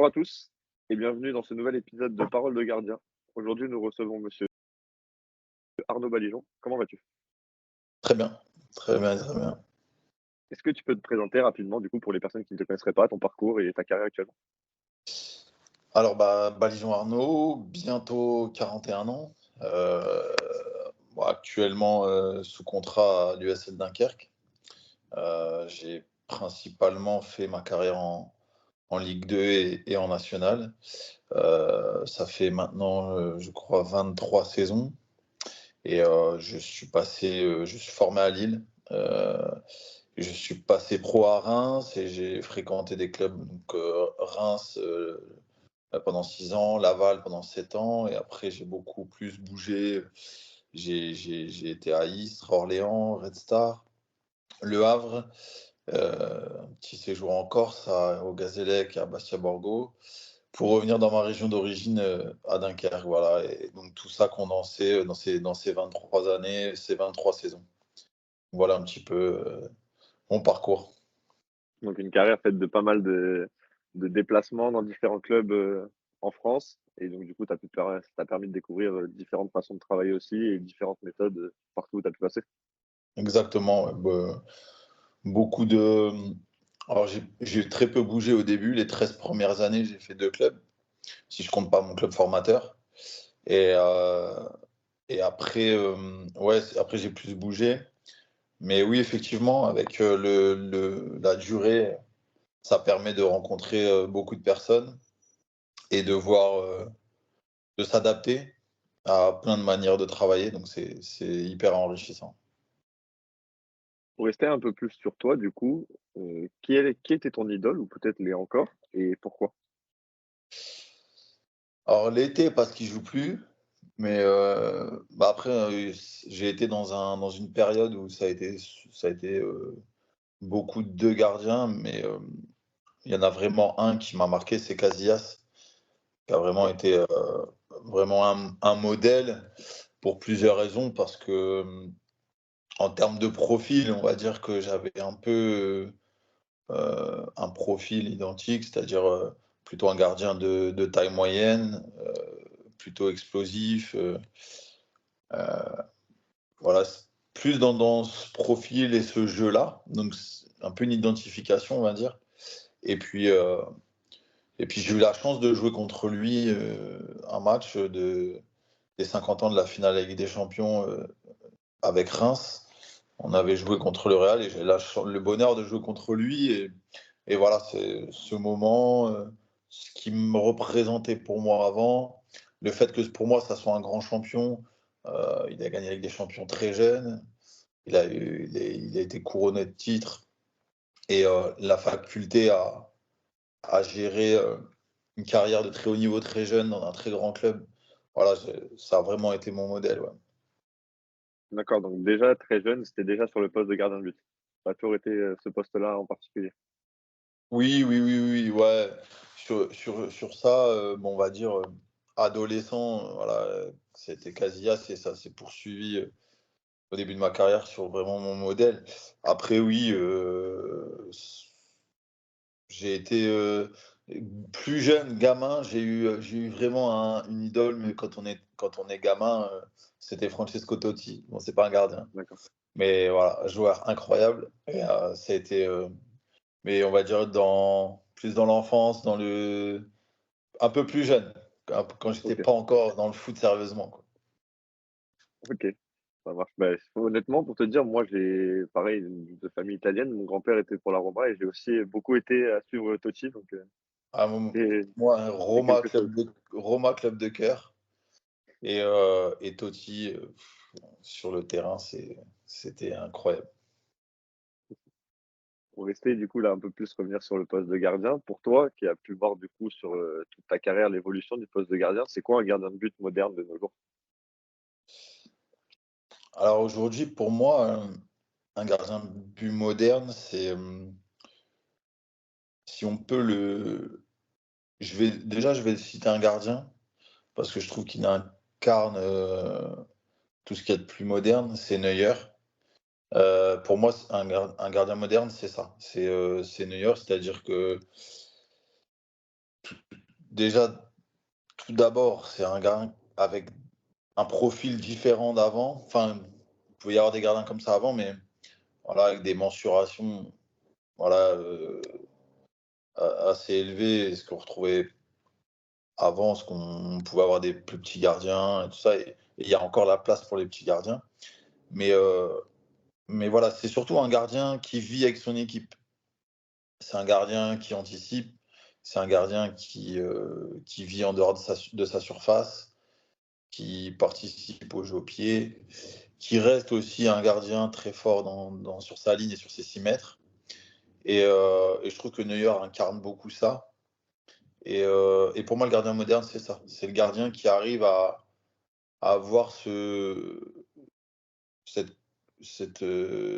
Bonjour à tous et bienvenue dans ce nouvel épisode de Parole de gardien. Aujourd'hui, nous recevons monsieur Arnaud Balijon. Comment vas-tu? Très bien, très bien, très bien. Est-ce que tu peux te présenter rapidement, du coup, pour les personnes qui ne te connaisseraient pas, ton parcours et ta carrière actuellement? Alors, Balijon Arnaud, bientôt 41 ans. Euh, Actuellement sous contrat à l'USL Dunkerque. J'ai principalement fait ma carrière en Ligue 2 et en National. Ça fait maintenant, je crois, 23 saisons. Et je suis formé à Lille. Je suis passé pro à Reims et j'ai fréquenté des clubs, donc Reims pendant 6 ans, Laval pendant 7 ans, et après j'ai beaucoup plus bougé. J'ai été à Istres, Orléans, Red Star, Le Havre, un petit séjour en Corse, au Gazélec, à Bastia-Borgo, pour revenir dans ma région d'origine, à Dunkerque. Voilà, et donc tout ça condensé dans ces 23 années, ces 23 saisons. Voilà un petit peu mon parcours. Donc une carrière faite de pas mal de déplacements dans différents clubs en France. Et donc, du coup, ça t'a permis de découvrir différentes façons de travailler aussi et différentes méthodes partout où tu as pu passer. Exactement, ouais, beaucoup de. Alors, j'ai très peu bougé au début. Les 13 premières années, j'ai fait 2 clubs, si je compte pas mon club formateur. Et, euh, et après, ouais, après, j'ai plus bougé. Mais oui, effectivement, avec la durée, ça permet de rencontrer beaucoup de personnes et de voir, de s'adapter à plein de manières de travailler. Donc, c'est hyper enrichissant. Pour rester un peu plus sur toi, du coup, qui était ton idole ou peut-être l'est encore et pourquoi? Alors, l'été, parce qu'il joue plus. Mais après, j'ai été dans une période où ça a été beaucoup de 2 gardiens, mais il y en a vraiment un qui m'a marqué, c'est Casillas, qui a vraiment Ok. été vraiment un modèle pour plusieurs raisons. Parce que, en termes de profil, on va dire que j'avais un peu un profil identique, c'est-à-dire plutôt un gardien de taille moyenne, plutôt explosif. Euh, Voilà, plus dans ce profil et ce jeu-là, donc c'est un peu une identification, on va dire. Et puis, heu et puis j'ai eu la chance de jouer contre lui, un match des 50 ans de la finale de la Ligue des Champions, avec Reims. On avait joué contre le Real et j'ai le bonheur de jouer contre lui, et voilà, c'est ce moment, ce qui me représentait pour moi avant, le fait que pour moi ça soit un grand champion. Il a gagné la Ligue des Champions très jeune. Il a été couronné de titres, et la faculté à gérer une carrière de très haut niveau très jeune dans un très grand club. Voilà, ça a vraiment été mon modèle, ouais. D'accord, donc déjà très jeune, c'était déjà sur le poste de gardien de but. Ça a toujours été ce poste-là en particulier. Oui, oui, oui, oui, ouais. Sur ça, bon, on va dire, adolescent, voilà, c'était Casillas, et ça s'est poursuivi au début de ma carrière sur vraiment mon modèle. Après, oui, j'ai été, plus jeune, gamin, j'ai eu vraiment une idole, mais quand on est gamin, c'était Francesco Totti. Bon, c'est pas un gardien, D'accord. mais voilà, joueur incroyable. Et ça a été, mais on va dire plus dans l'enfance, un peu plus jeune, quand j'étais Ok, pas encore dans le foot sérieusement, quoi. ok. Ça marche. Bah, honnêtement, pour te dire, moi, j'ai pareil, de famille italienne. Mon grand-père était pour la Roma et j'ai aussi beaucoup été à suivre Totti, donc Ah, c'est moi, un c'est quelque chose. Roma club de cœur, et Totti, sur le terrain, c'était incroyable. Pour rester du coup là un peu plus revenir sur le poste de gardien, pour toi qui as pu voir du coup sur toute ta carrière l'évolution du poste de gardien, c'est quoi un gardien de but moderne de nos jours? Alors aujourd'hui, pour moi, un gardien de but moderne, c'est, si on peut le je vais citer un gardien, parce que je trouve qu'il incarne, tout ce qu'il y a de plus moderne, c'est Neuer. Pour moi, c'est un gardien moderne, c'est ça, c'est Neuer, c'est-à-dire que déjà, tout d'abord, c'est un gardien avec un profil différent d'avant. Enfin, il pouvait y avoir des gardiens comme ça avant, mais voilà, avec des mensurations, voilà, assez élevées, ce qu'on retrouvait avant, ce qu'on pouvait avoir des plus petits gardiens et tout ça, et il y a encore la place pour les petits gardiens. Mais, voilà, c'est surtout un gardien qui vit avec son équipe. C'est un gardien qui anticipe, c'est un gardien qui vit en dehors de sa surface, qui participe au jeu au pied, qui reste aussi un gardien très fort sur sa ligne et sur ses 6 mètres. Et je trouve que Neuer incarne beaucoup ça. Et pour moi, le gardien moderne, c'est ça. C'est le gardien qui arrive à avoir cette,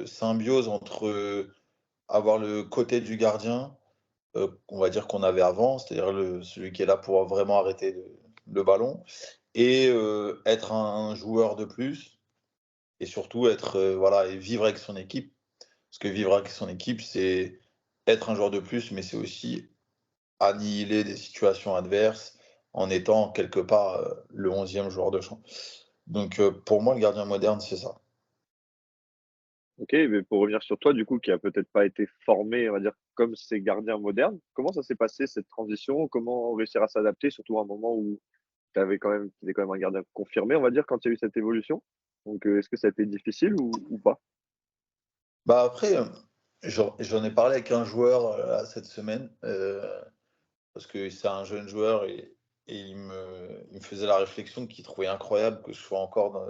symbiose entre avoir le côté du gardien, on va dire qu'on avait avant, c'est-à-dire celui qui est là pour vraiment arrêter le ballon, et être un joueur de plus, et surtout être, voilà, et vivre avec son équipe. Parce que vivre avec son équipe, c'est être un joueur de plus, mais c'est aussi annihiler des situations adverses en étant quelque part, le 11e joueur de champ. Donc pour moi, le gardien moderne, c'est ça. OK, mais pour revenir sur toi, du coup, qui a peut-être pas été formé, on va dire, comme ces gardiens modernes, comment ça s'est passé cette transition? Comment réussir à s'adapter, surtout à un moment où tu étais quand même un gardien confirmé, on va dire, quand il y a eu cette évolution? Donc, est-ce que ça a été difficile ou pas? Bah, après, j'en ai parlé avec un joueur, là, cette semaine, parce que c'est un jeune joueur, et il me faisait la réflexion qu'il trouvait incroyable que je sois encore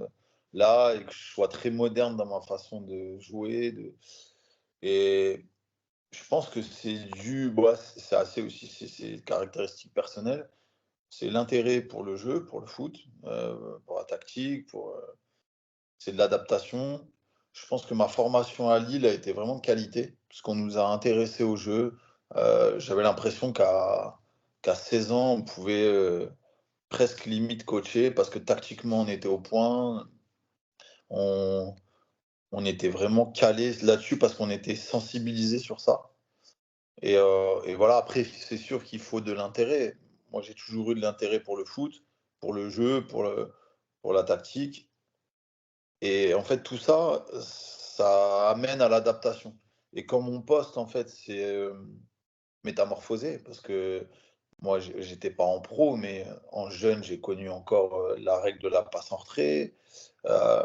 là, et que je sois très moderne dans ma façon de jouer, et je pense que c'est dû, bah, c'est assez aussi, c'est caractéristique personnelle. C'est l'intérêt pour le jeu, pour le foot, pour la tactique, c'est de l'adaptation. Je pense que ma formation à Lille a été vraiment de qualité, parce qu'on nous a intéressés au jeu. J'avais l'impression qu'à 16 ans, on pouvait, presque limite coacher, parce que tactiquement, on était au point. On on était vraiment calés là-dessus parce qu'on était sensibilisés sur ça. Et voilà, après, c'est sûr qu'il faut de l'intérêt. Moi, j'ai toujours eu de l'intérêt pour le foot, pour le jeu, pour la tactique. Et en fait, tout ça, ça amène à l'adaptation. Et comme mon poste, en fait, c'est, métamorphosé, parce que moi, j'étais pas en pro, mais en jeune, j'ai connu encore, la règle de la passe en retrait. Heu,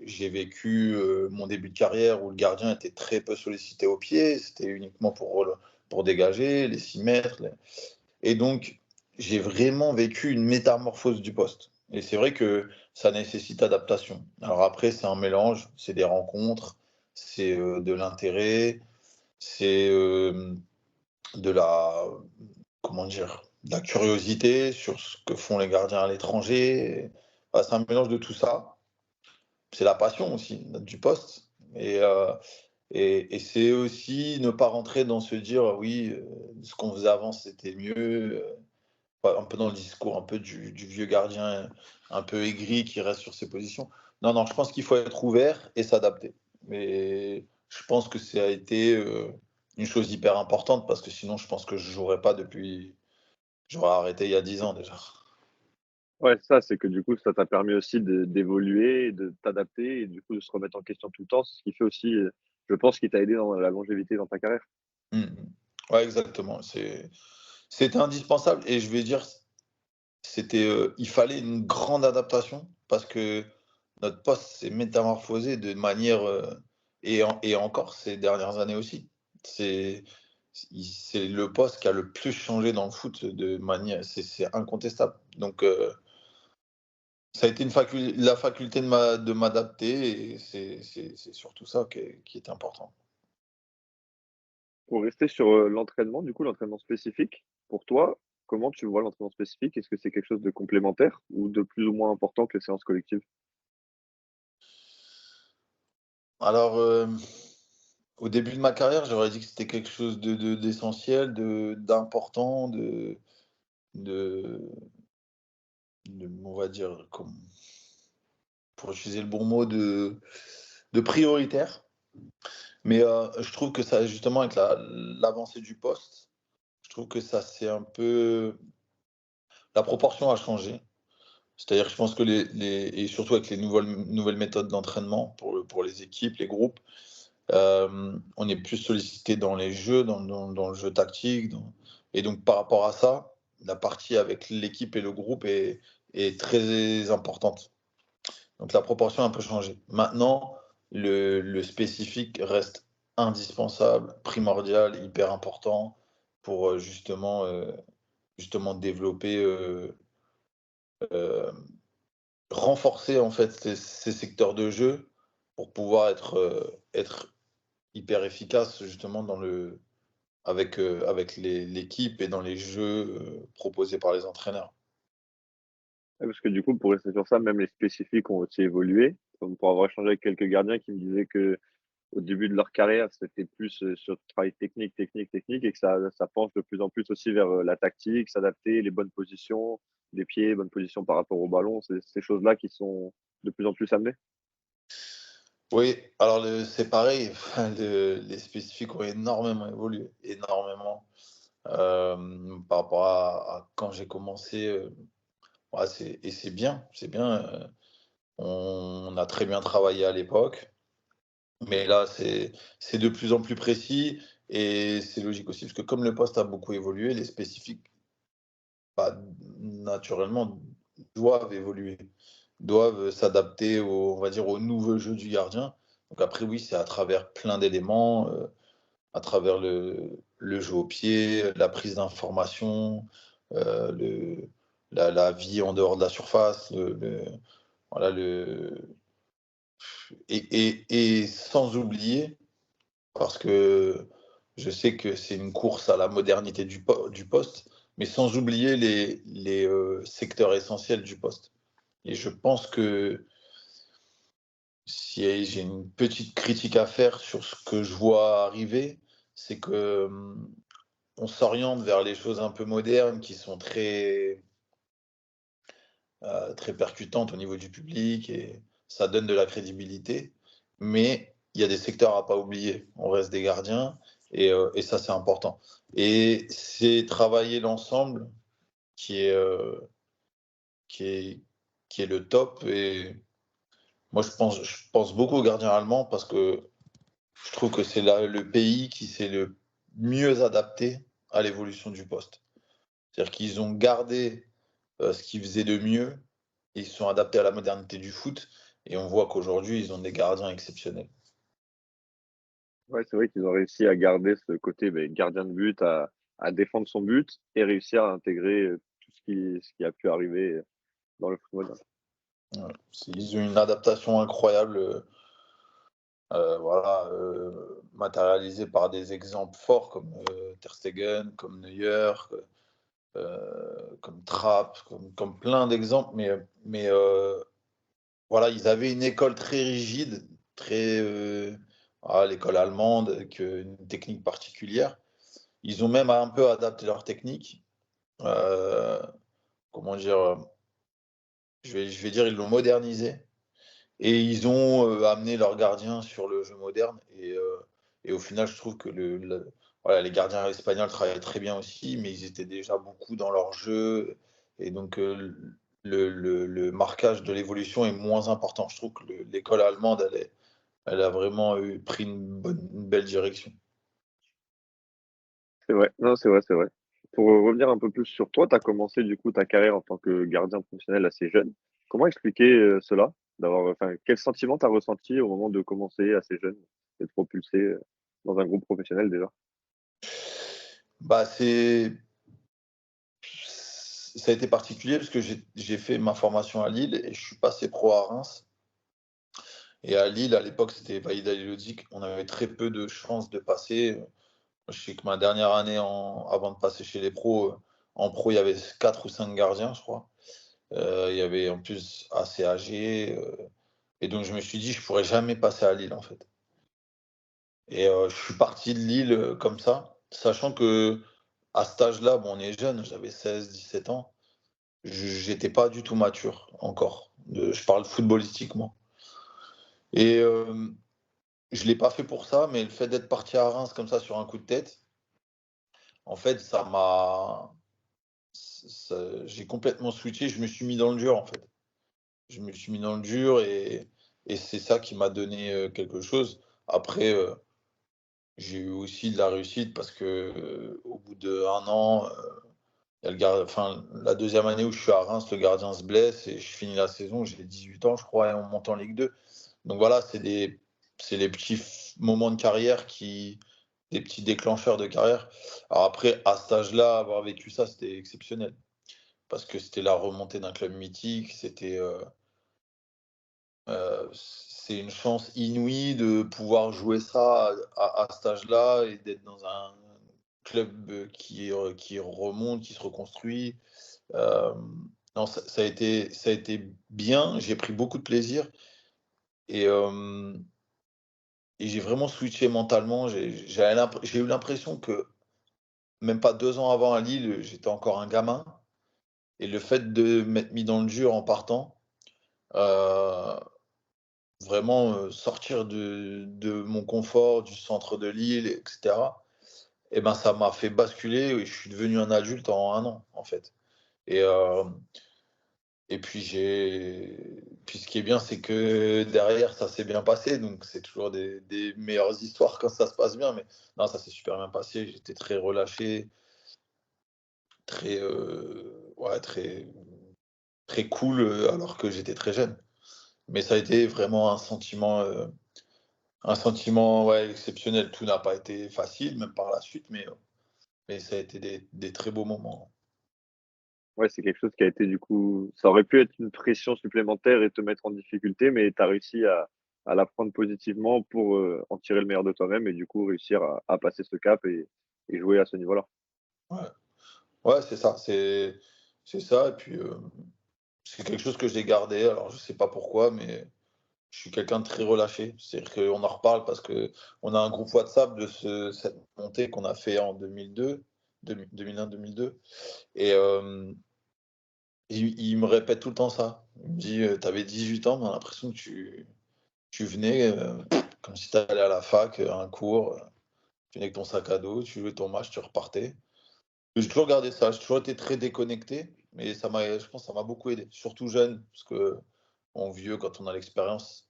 j'ai vécu, mon début de carrière où le gardien était très peu sollicité au pied, c'était uniquement pour dégager les 6 mètres, et donc j'ai vraiment vécu une métamorphose du poste, et c'est vrai que ça nécessite adaptation. Alors après, c'est un mélange, c'est des rencontres, c'est, de l'intérêt, c'est, de la comment dire? De la curiosité sur ce que font les gardiens à l'étranger. Bah, c'est un mélange de tout ça. C'est la passion aussi du poste, et c'est aussi ne pas rentrer dans se dire: «Oui, ce qu'on faisait avant, c'était mieux», un peu dans le discours un peu du vieux gardien, un peu aigri qui reste sur ses positions. Non, non, je pense qu'il faut être ouvert et s'adapter. Mais je pense que ça a été, une chose hyper importante, parce que sinon je pense que je jouerais pas depuis j'aurais arrêté il y a 10 ans déjà. Ouais, c'est que du coup, ça t'a permis aussi d'évoluer, de t'adapter et du coup de se remettre en question tout le temps, ce qui fait aussi, je pense, qui t'a aidé dans la longévité dans ta carrière. Mmh mh. Ouais, exactement, c'était indispensable, et je vais dire, il fallait une grande adaptation, parce que notre poste s'est métamorphosé de manière, et encore ces dernières années aussi. C'est c'est le poste qui a le plus changé dans le foot de manière, c'est incontestable. Donc ça a été la faculté de m'adapter, et c'est surtout ça qui est important. Pour rester sur, l'entraînement, du coup, l'entraînement spécifique, pour toi, comment tu vois l'entraînement spécifique? Est-ce que c'est quelque chose de complémentaire ou de plus ou moins important que les séances collectives? Alors, au début de ma carrière, j'aurais dit que c'était quelque chose d'essentiel, d'important, de on va dire, pour utiliser le bon mot, de prioritaire. Mais, je trouve que ça, justement, avec l'avancée du poste, je trouve que ça s'est un peu la proportion a changé. C'est-à-dire que je pense que et surtout avec les nouvelles méthodes d'entraînement pour les équipes, les groupes, on est plus sollicité dans les jeux, dans le jeu tactique, et donc par rapport à ça, la partie avec l'équipe et le groupe est très importante. Donc la proportion a un peu changé. Maintenant, le spécifique reste indispensable, primordial, hyper important pour, justement développer, heu, renforcer en fait ces secteurs de jeu pour pouvoir être hyper efficace justement avec l'équipe et dans les jeux, proposés par les entraîneurs. Ouais, parce que du coup, pour rester sur ça, même les spécifiques ont aussi évolué. Comme pour avoir échangé avec quelques gardiens qui me disaient que au début de leur carrière, c'était plus, sur du travail technique, technique, technique et que ça penche de plus en plus aussi vers, la tactique, s'adapter, les bonnes positions des pieds, bonnes positions par rapport au ballon. C'est ces choses-là qui sont de plus en plus amenées. Oui, alors c'est pareil, les spécifiques ont énormément évolué, énormément, par rapport à quand j'ai commencé, ouais, c'est bien, on a très bien travaillé à l'époque, mais là, c'est de plus en plus précis et c'est logique aussi parce que comme le poste a beaucoup évolué, les spécifiques, bah, naturellement, doivent évoluer, doivent s'adapter on va dire, au nouveau jeu du gardien. Donc après, oui, c'est à travers plein d'éléments, à travers le jeu au pied, la prise d'information, le la vie en dehors de la surface, voilà, et sans oublier, parce que je sais que c'est une course à la modernité du poste, mais sans oublier les secteurs essentiels du poste. Et je pense que si j'ai une petite critique à faire sur ce que je vois arriver, c'est que, on s'oriente vers les choses un peu modernes qui sont très percutantes au niveau du public et ça donne de la crédibilité. Mais il y a des secteurs à pas oublier. On reste des gardiens et ça, c'est important. Et c'est travailler l'ensemble qui est, qui est qui est le top et moi, je pense beaucoup aux gardiens allemands parce que je trouve que c'est le pays qui s'est le mieux adapté à l'évolution du poste. C'est-à-dire qu'ils ont gardé, ce qu'ils faisaient de mieux, et ils se sont adaptés à la modernité du foot et on voit qu'aujourd'hui, ils ont des gardiens exceptionnels. Ouais, c'est vrai qu'ils ont réussi à garder ce côté, beh, gardien de but, à défendre son but et réussir à intégrer, tout ce qui a pu arriver, dans le foot moderne. Ouais, ils ont une adaptation incroyable, voilà, matérialisée par des exemples forts comme, Ter Stegen, comme Neuer, comme Trapp, comme plein d'exemples, mais voilà, ils avaient une école très rigide, très, voilà, l'école allemande avec, une technique particulière. Ils ont même un peu adapté leur technique, heu, comment dire? Je vais dire, ils l'ont modernisé et ils ont, amené leurs gardiens sur le jeu moderne et au final, je trouve que voilà, les gardiens espagnols travaillaient très bien aussi, mais ils étaient déjà beaucoup dans leur jeu et donc, le marquage de l'évolution est moins important. Je trouve que l'école allemande, elle a vraiment pris une belle direction. C'est vrai, non, c'est vrai, c'est vrai. Pour, revenir un peu plus sur toi, tu as commencé du coup ta carrière en tant que gardien professionnel assez jeune. Comment expliquer, cela? Quel sentiment tu as ressenti au moment de commencer assez jeune, d'être propulsé, dans un groupe professionnel déjà? Bah, ça a été particulier parce que j'ai fait ma formation à Lille et je suis passé pro à Reims. Et à Lille, à l'époque, c'était Vahid Halilhodžić. On avait très peu de chances de passer. Je sais que ma dernière année avant de passer chez les pros, en pro, il y avait 4 ou 5 gardiens, je crois. Il y avait en plus assez âgés. Et donc je me suis dit, je pourrais jamais passer à Lille, en fait. Et je suis parti de Lille comme ça, sachant que à cet âge-là, bon, on est jeune, j'avais 16, 17 ans. J'étais pas du tout mature encore. Je parle footballistiquement. Et je l'ai pas fait pour ça, mais le fait d'être parti à Reims comme ça sur un coup de tête, en fait, j'ai complètement switché, je me suis mis dans le dur, en fait. Je me suis mis dans le dur et c'est ça qui m'a donné, quelque chose. Après, j'ai eu aussi de la réussite parce que, au bout d'1 an, il y a la deuxième année où je suis à Reims, le gardien se blesse et je finis la saison, j'ai 18 ans, je crois, et on monte en Ligue 2. Donc voilà, c'est les petits moments de carrière des petits déclencheurs de carrière. Alors après, à cet âge-là, avoir vécu ça, c'était exceptionnel parce que c'était la remontée d'un club mythique, c'est une chance inouïe de pouvoir jouer ça à cet âge-là et d'être dans un club, qui remonte, qui se reconstruit. Non, ça a été bien, j'ai pris beaucoup de plaisir et j'ai vraiment switché mentalement. J'ai eu l'impression que même pas 2 ans avant à Lille, j'étais encore un gamin et le fait de m'être mis dans le dur en partant, heu, vraiment, sortir de mon confort, du centre de Lille et cetera et ben, ça m'a fait basculer et je suis devenu un adulte en 1 an, en fait et et puis ce qui est bien, c'est que derrière, ça s'est bien passé, donc c'est toujours des meilleures histoires quand ça se passe bien, mais non, ça s'est super bien passé. J'étais très relâché, très, ouais, très cool, alors que j'étais très jeune. Mais ça a été vraiment un sentiment, ouais, exceptionnel. Tout n'a pas été facile, même par la suite, mais ça a été des très beaux moments. Ouais, c'est quelque chose qui a été du coup ça aurait pu être une pression supplémentaire et te mettre en difficulté, mais tu as réussi à la prendre positivement pour, en tirer le meilleur de toi-même et du coup réussir à passer ce cap et jouer à ce niveau-là. Ouais, ouais, c'est ça, c'est ça et puis, c'est quelque chose que j'ai gardé. Alors je sais pas pourquoi, mais je suis quelqu'un de très relâché. C'est-à-dire qu'on en reparle parce qu'on a un groupe WhatsApp de cette montée qu'on a fait en 2002, 2001-2002 et il me répète tout le temps ça. Il me dit: «Tu avais 18 ans, mais on a l'impression que tu venais, comme si tu allais à la fac, à un cours, tu venais avec ton sac à dos, tu jouais ton match, tu repartais». J'ai toujours gardé ça, j'ai toujours été très déconnecté, mais je pense que ça m'a beaucoup aidé, surtout jeune, parce qu'en vieux, quand on a l'expérience,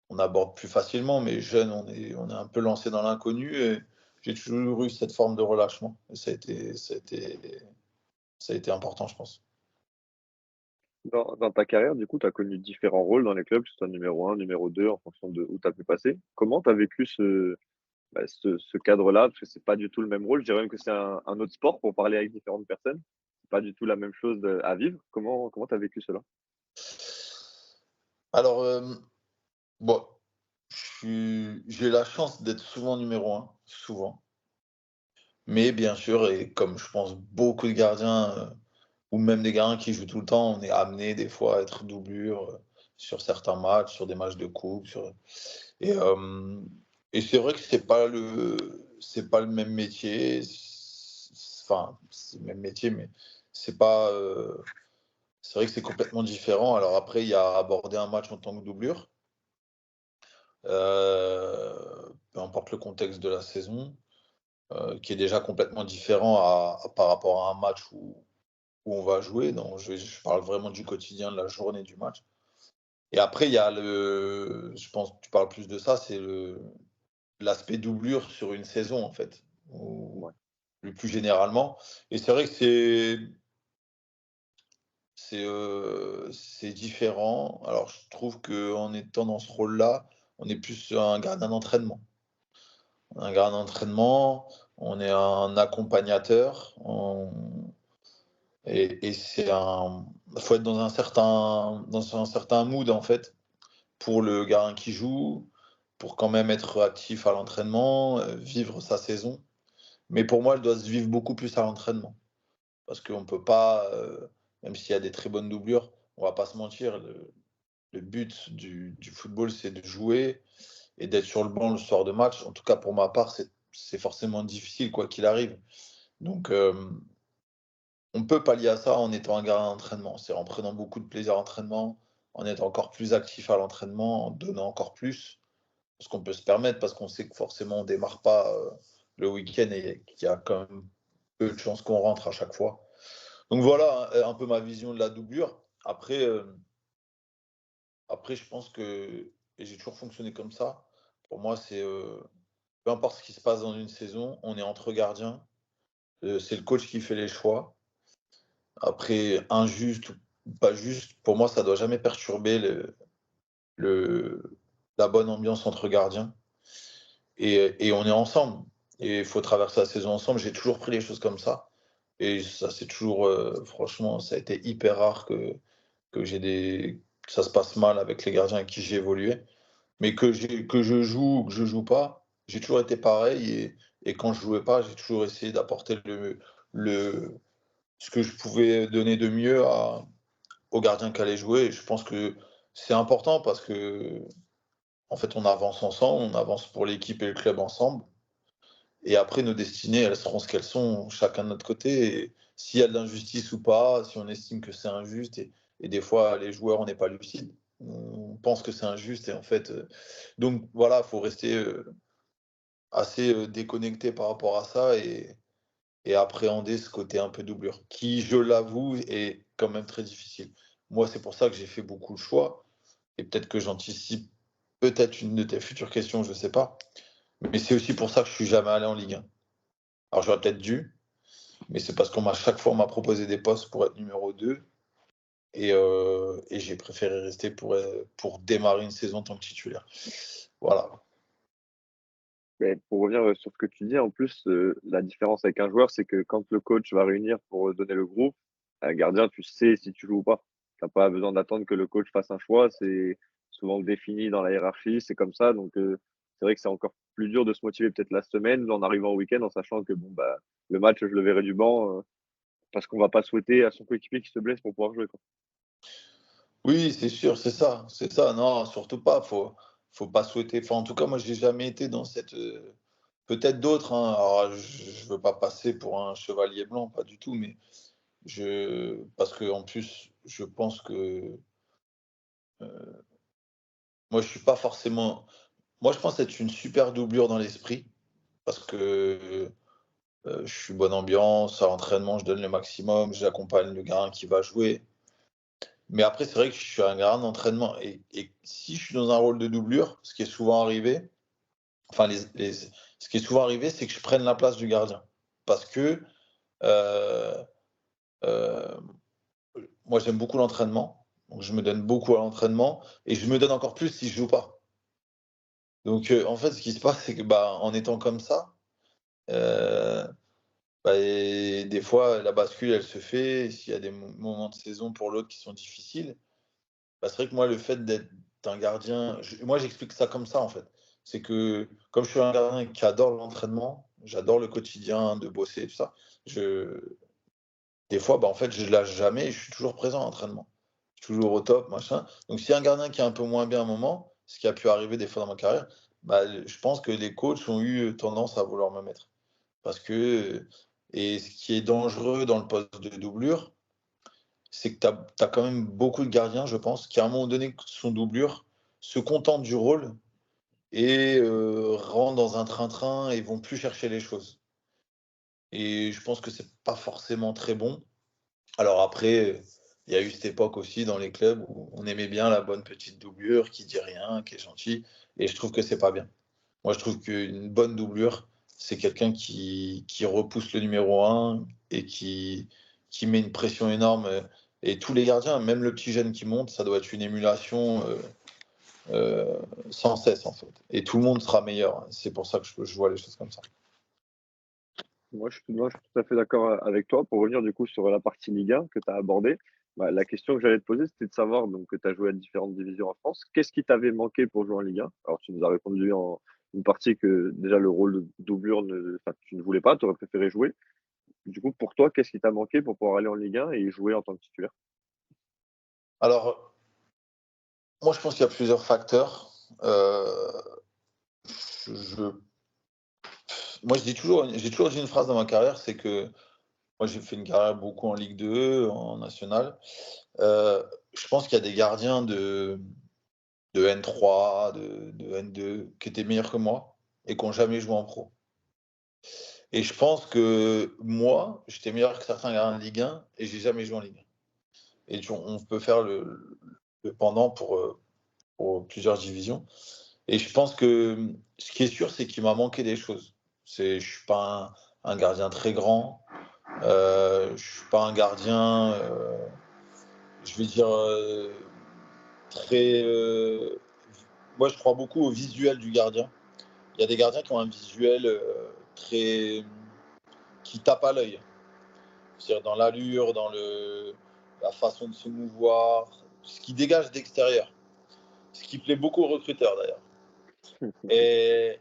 on aborde plus facilement, mais jeune, on est un peu lancé dans l'inconnu et j'ai toujours eu cette forme de relâchement et ça a été important, je pense. Dans ta carrière, du coup, tu as connu différents rôles dans les clubs, que ce soit numéro 1, numéro 2, en fonction de où tu as pu passer. Comment tu as vécu ce cadre-là? Parce que c'est pas du tout le même rôle. Je dirais même que c'est un autre sport pour parler avec différentes personnes. C'est pas du tout la même chose, à vivre. Comment tu as vécu cela? Alors, bon, j'ai la chance d'être souvent numéro un, souvent, mais bien sûr et comme je pense beaucoup de gardiens, ou même des gardiens qui jouent tout le temps, on est amené des fois à être doublure, sur certains matchs, sur des matchs de coupe, et hem et c'est vrai que c'est pas le même métier, enfin, c'est le même métier, mais c'est pas, c'est vrai que c'est complètement différent. Alors après, il y a aborder un match en tant que doublure, peu importe le contexte de la saison, qui est déjà complètement différent par rapport à un match où on va jouer. Donc je parle vraiment du quotidien, de la journée du match. Et après, il y a je pense que tu parles plus de ça, c'est l'aspect doublure sur une saison, en fait, ou Ouais. le plus généralement. Et c'est vrai que c'est différent. Alors, je trouve qu'en étant dans ce rôle-là, on est plus un gardien d'entraînement. Un gardien d'entraînement, on est un accompagnateur, et faut être dans un certain mood, en fait, pour le gardien qui joue, pour quand même être actif à l'entraînement, vivre sa saison. Mais pour moi, elle doit se vivre beaucoup plus à l'entraînement. Parce qu'on peut pas, même s'il y a des très bonnes doublures, on va pas se mentir, le but du football, c'est de jouer et d'être sur le banc le soir de match. En tout cas, pour ma part, c'est forcément difficile quoi qu'il arrive. Donc, on peut pallier à ça en étant un gardien d'entraînement. C'est en prenant beaucoup de plaisir à l'entraînement, en étant encore plus actif à l'entraînement, en donnant encore plus. Ce qu'on peut se permettre parce qu'on sait que forcément on démarre pas, le week-end et qu'il y a quand même peu de chances qu'on rentre à chaque fois. Donc voilà un peu ma vision de la doublure. Après, je pense que et j'ai toujours fonctionné comme ça. Pour moi, c'est, peu importe ce qui se passe dans une saison, on est entre gardiens, c'est le coach qui fait les choix. Après, injuste ou pas juste, pour moi, ça doit jamais perturber le la bonne ambiance entre gardiens et on est ensemble et il faut traverser la saison ensemble. J'ai toujours pris les choses comme ça et ça c'est toujours, franchement, ça a été hyper rare que ça se passe mal avec les gardiens avec qui j'ai évolué. Mais que je joue ou que je joue pas, j'ai toujours été pareil et quand je jouais pas, j'ai toujours essayé d'apporter le ce que je pouvais donner de mieux aux gardiens qui allaient jouer et je pense que c'est important parce qu'en fait, on avance ensemble, on avance pour l'équipe et le club ensemble et après nos destinées, elles seront ce qu'elles sont, chacun de notre côté et s'il y a de l'injustice ou pas, si on estime que c'est injuste et des fois les joueurs, on n'est pas lucides. On pense que c'est injuste et en fait, donc voilà, faut rester, assez, déconnecté par rapport à ça et appréhender ce côté un peu doublure, qui, je l'avoue, est quand même très difficile. Moi, c'est pour ça que j'ai fait beaucoup de choix et peut-être que j'anticipe peut-être une de tes futures questions, je sais pas. Mais c'est aussi pour ça que je suis jamais allé en Ligue 1. Alors j'aurais peut-être dû, mais c'est parce qu'on m'a chaque fois on m'a proposé des postes pour être numéro 2 et j'ai préféré rester pour démarrer une saison en tant que titulaire. Voilà. Mais pour revenir sur ce que tu dis, en plus, la différence avec un joueur, c'est que quand le coach va réunir pour donner le groupe, un gardien, tu sais si tu joues ou pas. Tu n'as pas besoin d'attendre que le coach fasse un choix. C'est souvent défini dans la hiérarchie. C'est comme ça. Donc, c'est vrai que c'est encore plus dur de se motiver peut-être la semaine en arrivant au week-end en sachant que bon, bah, le match, je le verrai du banc parce qu'on va pas souhaiter à son coéquipier qui se blesse pour pouvoir jouer, quoi. Oui, c'est sûr, c'est ça, c'est ça. Non, surtout pas, faut pas souhaiter enfin, en tout cas, moi, j'ai jamais été dans cette, peut-être d'autres, hein, alors je veux pas passer pour un chevalier blanc, pas du tout, mais parce qu'en plus, je pense que, heu, moi, je suis pas forcément moi, je pense être une super doublure dans l'esprit parce que, je suis bonne ambiance, à l'entraînement, je donne le maximum, j'accompagne le gamin qui va jouer. Mais après, c'est vrai que je suis un gardien d'entraînement et si je suis dans un rôle de doublure, ce qui est souvent arrivé, enfin ce qui est souvent arrivé, c'est que je prenne la place du gardien. Parce que, heu, hem, moi j'aime beaucoup l'entraînement, donc je me donne beaucoup à l'entraînement et je me donne encore plus si je joue pas. Donc, en fait, ce qui se passe, c'est que, bah, en étant comme ça, heu, bah et des fois la bascule, elle se fait, s'il y a des moments de saison pour l'autre qui sont difficiles. Bah, c'est vrai que moi, le fait d'être un gardien moi, j'explique ça comme ça, en fait. C'est que comme je suis un gardien qui adore l'entraînement, j'adore le quotidien, de bosser et tout ça, je des fois, bah, en fait, je lâche jamais et je suis toujours présent à l'entraînement. Je suis toujours au top, machin. Donc s'il y a un gardien qui est un peu moins bien à un moment, ce qui a pu arriver des fois dans ma carrière, bah, je pense que les coachs ont eu tendance à vouloir me mettre. Parce que, et ce qui est dangereux dans le poste de doublure, c'est que tu as quand même beaucoup de gardiens, je pense, qui à un moment donné sont doublures, se contentent du rôle et rentrent dans un train-train et vont plus chercher les choses. Et je pense que c'est pas forcément très bon. Alors après, il y a eu cette époque aussi dans les clubs où on aimait bien la bonne petite doublure qui dit rien, qui est gentille et je trouve que c'est pas bien. Moi, je trouve qu'une bonne doublure, c'est quelqu'un qui repousse le numéro un et qui met une pression énorme, et tous les gardiens, même le petit jeune qui monte, ça doit être une émulation, heu, sans cesse, en fait et tout le monde sera meilleur. C'est pour ça que je vois les choses comme ça. Moi, je suis tout à fait d'accord avec toi. Pour revenir du coup sur la partie Ligue 1 que tu as abordée, bah, la question que j'allais te poser, c'était de savoir donc, que tu as joué à différentes divisions en France. Qu'est-ce qui t'avait manqué pour jouer en Ligue 1? Alors, tu nous as répondu en une partie que déjà le rôle de doublure, enfin, tu ne voulais pas, tu aurais préféré jouer. Du coup, pour toi, qu'est-ce qui t'a manqué pour pouvoir aller en Ligue 1 et jouer en tant que titulaire? Alors, moi, je pense qu'il y a plusieurs facteurs. Je moi, j'ai toujours dit une phrase dans ma carrière, c'est que moi, j'ai fait une carrière beaucoup en Ligue 2, en national. Je pense qu'il y a des gardiens de N3, de N2 qui étaient meilleurs que moi et qui ont jamais joué en pro. Et je pense que moi, j'étais meilleur que certains gardiens de Ligue 1 et j'ai jamais joué en Ligue 1. Et on peut faire le pendant pour plusieurs divisions. Et je pense que ce qui est sûr, c'est qu'il m'a manqué des choses. Je suis pas un gardien très grand. Je suis pas un gardien, je vais dire, très. Moi, je crois beaucoup au visuel du gardien. Il y a des gardiens qui ont un visuel très qui tape à l'œil. C'est-à-dire dans l'allure, la façon de se mouvoir, ce qui dégage d'extérieur. Ce qui plaît beaucoup aux recruteurs d'ailleurs. Et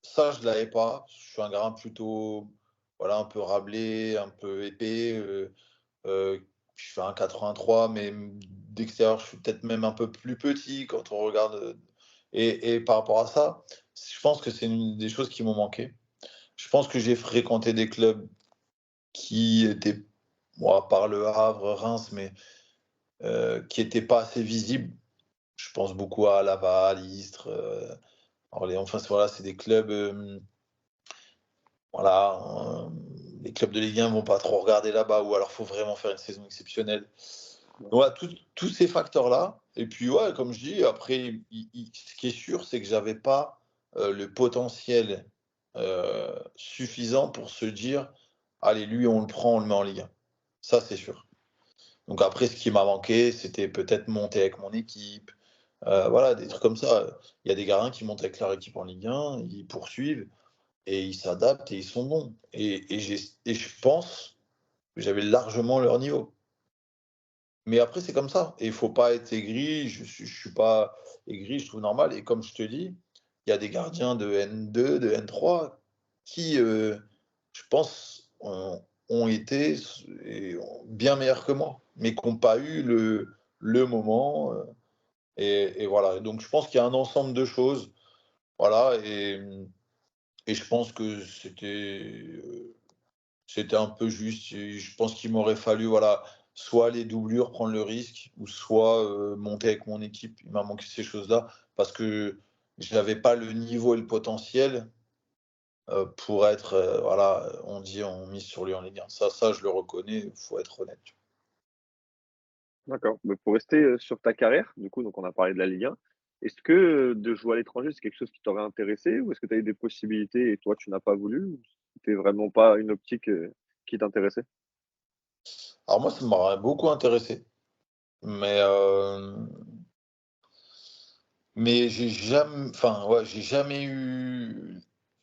ça, je ne l'avais pas. Je suis un gardien plutôt, voilà, un peu rablé, un peu épais. Je fais un 83, mais d'extérieur, je suis peut-être même un peu plus petit quand on regarde. Et par rapport à ça, je pense que c'est une des choses qui m'ont manqué. Je pense que j'ai fréquenté des clubs qui étaient, moi, à part Le Havre, Reims, mais qui n'étaient pas assez visibles. Je pense beaucoup à Laval, Istres, Orléans. Enfin, voilà, c'est des clubs, voilà, les clubs de Ligue 1 vont pas trop regarder là-bas, ou alors faut vraiment faire une saison exceptionnelle. Ouais. Voilà, tous ces facteurs-là. Et puis, ouais, comme je dis, après, ce qui est sûr, c'est que j'avais pas le potentiel suffisant pour se dire, allez, lui, on le prend, on le met en Ligue 1. Ça, c'est sûr. Donc après, ce qui m'a manqué, c'était peut-être monter avec mon équipe. Voilà, des trucs comme ça. Il y a des gardiens qui montent avec leur équipe en Ligue 1, ils poursuivent et ils s'adaptent et ils sont bons. Et je pense que j'avais largement leur niveau. Mais après, c'est comme ça. Et il faut pas être aigri. Je suis pas aigri, je trouve normal. Et comme je te dis, il y a des gardiens de N2, de N3 qui, je pense, ont été bien meilleurs que moi, mais qui n'ont pas eu le moment. Et voilà. Donc, je pense qu'il y a un ensemble de choses. Voilà. Et je pense que c'était un peu juste. Et je pense qu'il m'aurait fallu, voilà, soit les doublures, prendre le risque, ou soit monter avec mon équipe. Il m'a manqué ces choses-là parce que je n'avais pas le niveau et le potentiel pour être, voilà, on mise sur lui en Ligue 1. Ça, je le reconnais, il faut être honnête. D'accord. Mais pour rester, sur ta carrière, du coup, donc on a parlé de la Ligue 1. Est-ce que, de jouer à l'étranger, c'est quelque chose qui t'aurait intéressé ou est-ce que tu as eu des possibilités et toi tu n'as pas voulu? Ou c'était vraiment pas une optique, qui t'intéressait? Alors moi, ça m'aurait beaucoup intéressé, mais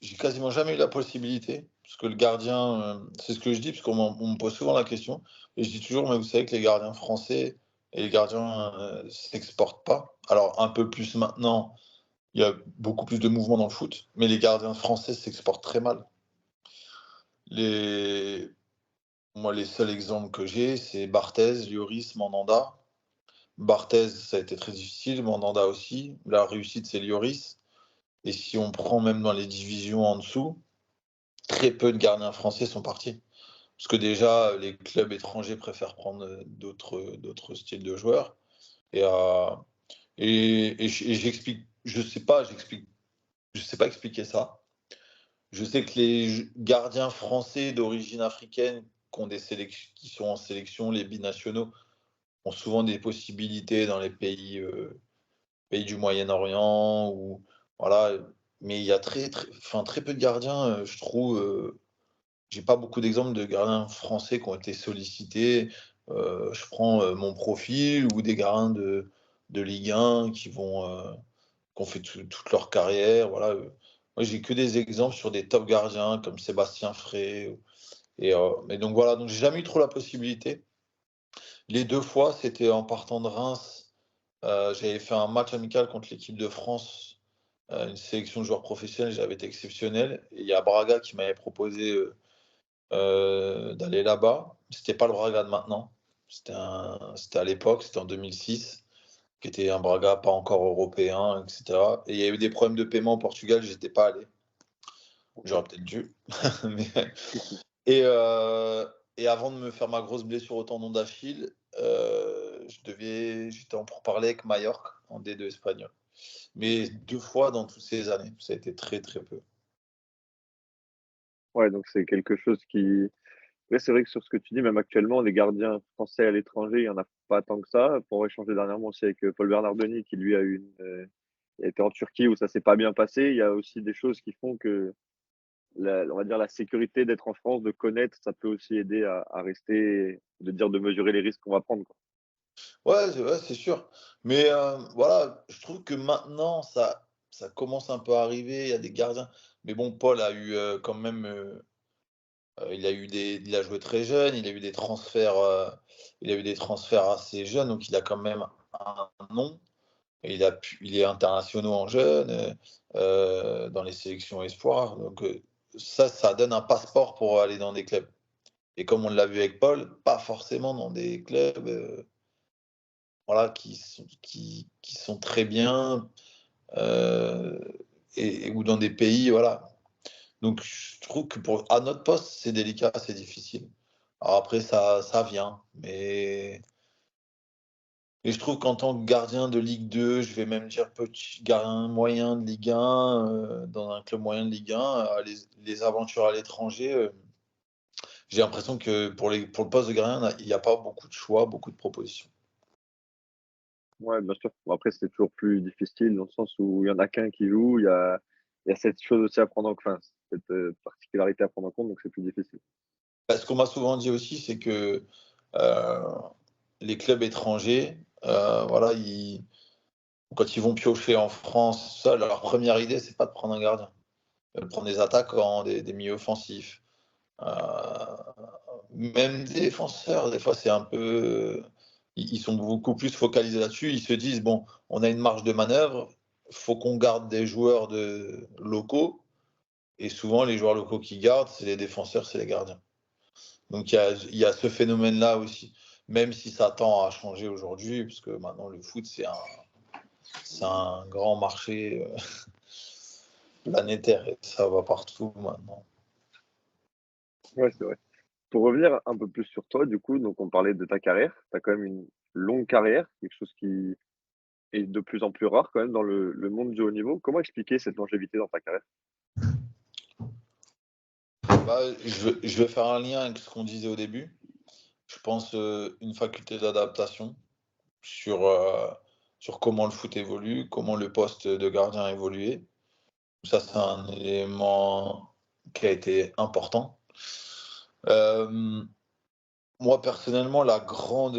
j'ai quasiment jamais eu la possibilité, parce que le gardien, c'est ce que je dis, parce on me pose souvent la question, et je dis toujours: «Mais vous savez que les gardiens français et les gardiens, s'exportent pas». Alors un peu plus maintenant, il y a beaucoup plus de mouvements dans le foot, mais les gardiens français s'exportent très mal. Les Moi, les seuls exemples que j'ai, c'est Barthez, Lloris, Mandanda. Barthez, ça a été très difficile, Mandanda aussi. La réussite, c'est Lloris. Et si on prend même dans les divisions en dessous, très peu de gardiens français sont partis. Parce que déjà, les clubs étrangers préfèrent prendre d'autres styles de joueurs. Et, euh, et j'explique, je sais pas expliquer ça. Je sais que les gardiens français d'origine africaine qui sont en sélection, les binationaux, ont souvent des possibilités dans les pays du Moyen-Orient ou voilà, mais il y a très peu de gardiens, je trouve, j'ai pas beaucoup d'exemples de gardiens français qui ont été sollicités. Je prends, mon profil ou des gardiens de Ligue 1 qui ont fait toute leur carrière, voilà, moi j'ai que des exemples sur des top gardiens comme Sébastien Frey et donc voilà, donc j'ai jamais eu trop la possibilité. Les 2 fois, c'était en partant de Reims. J'avais fait un match amical contre l'équipe de France, une sélection de joueurs professionnels, j'avais été exceptionnel et il y a Braga qui m'avait proposé, d'aller là-bas. C'était pas le Braga de maintenant, c'était à l'époque, c'était en 2006, qui était un Braga pas encore européen et cetera et il y a eu des problèmes de paiement au Portugal, j'étais pas allé. OK. J'aurais peut-être dû, mais et avant de me faire ma grosse blessure au tendon d'Achille, j'étais en pourparlers avec Majorque en D2 espagnol. Mais OK. 2 fois dans toutes ces années, ça a été très, très peu. Ouais, donc c'est quelque chose qui ouais, c'est vrai que sur ce que tu dis, même actuellement, les gardiens français à l'étranger, il y en a pas tant que ça. Pour échanger dernièrement aussi avec, Paul Bernardoni qui lui a eu il a été en Turquie où ça s'est pas bien passé. Il y a aussi des choses qui font que la on va dire la sécurité d'être en France, de connaître, ça peut aussi aider à rester, de dire de mesurer les risques qu'on va prendre, quoi. Ouais, c'est sûr. Mais voilà, je trouve que maintenant ça commence un peu à arriver, il y a des gardiens mais bon, Paul a eu, quand même, il a joué très jeune, il a eu des transferts assez jeunes, donc il a quand même un nom et il est international en jeune, dans les sélections espoirs, donc ça donne un passeport pour aller dans des clubs et comme on l'a vu avec Paul, pas forcément dans des clubs, voilà, qui sont très bien, heu et ou dans des pays, voilà. Donc je trouve que pour à notre poste, c'est délicat, c'est difficile. Alors après ça vient, mais je trouve qu'en tant que gardien de Ligue 2, je vais même dire petit gardien moyen de Ligue 1, dans un club moyen de Ligue 1, les aventures à l'étranger, j'ai l'impression que pour le poste de gardien, il y a pas beaucoup de choix, beaucoup de propositions. Ouais, bien sûr. Bon après, c'est toujours plus difficile dans le sens où il y en a qu'un qui joue, il y a cette chose aussi à prendre en enfin, cette, particularité à prendre en compte, donc c'est plus difficile. Bah, ce qu'on m'a souvent dit aussi, c'est que, heu, les clubs étrangers, voilà, quand ils vont piocher en France, ça, leur première idée, c'est pas de prendre un gardien. Ils veulent prendre des attaquants, des milieux offensifs, heu, même des défenseurs, des fois, c'est un peu, ils sont beaucoup plus focalisés là-dessus. Ils se disent: «Bon, on a une marge de manœuvre, faut qu'on garde des joueurs locaux» et souvent les joueurs locaux qu'ils gardent, c'est les défenseurs, c'est les gardiens. Donc il y a ce phénomène-là aussi, même si ça tend à changer aujourd'hui, parce que maintenant le foot, c'est un grand marché, planétaire et ça va partout maintenant. Ouais, c'est vrai. Pour revenir un peu plus sur toi, du coup, donc on parlait de ta carrière. Tu as quand même une longue carrière, quelque chose qui est de plus en plus rare quand même dans le monde du haut niveau. Comment expliquer cette longévité dans ta carrière? Bah, je vais faire un lien avec ce qu'on disait au début. Je pense, une faculté d'adaptation sur, sur comment le foot évolue, comment le poste de gardien a évolué. Ça, c'est un élément qui a été important. Hem, Moi personnellement, la grande,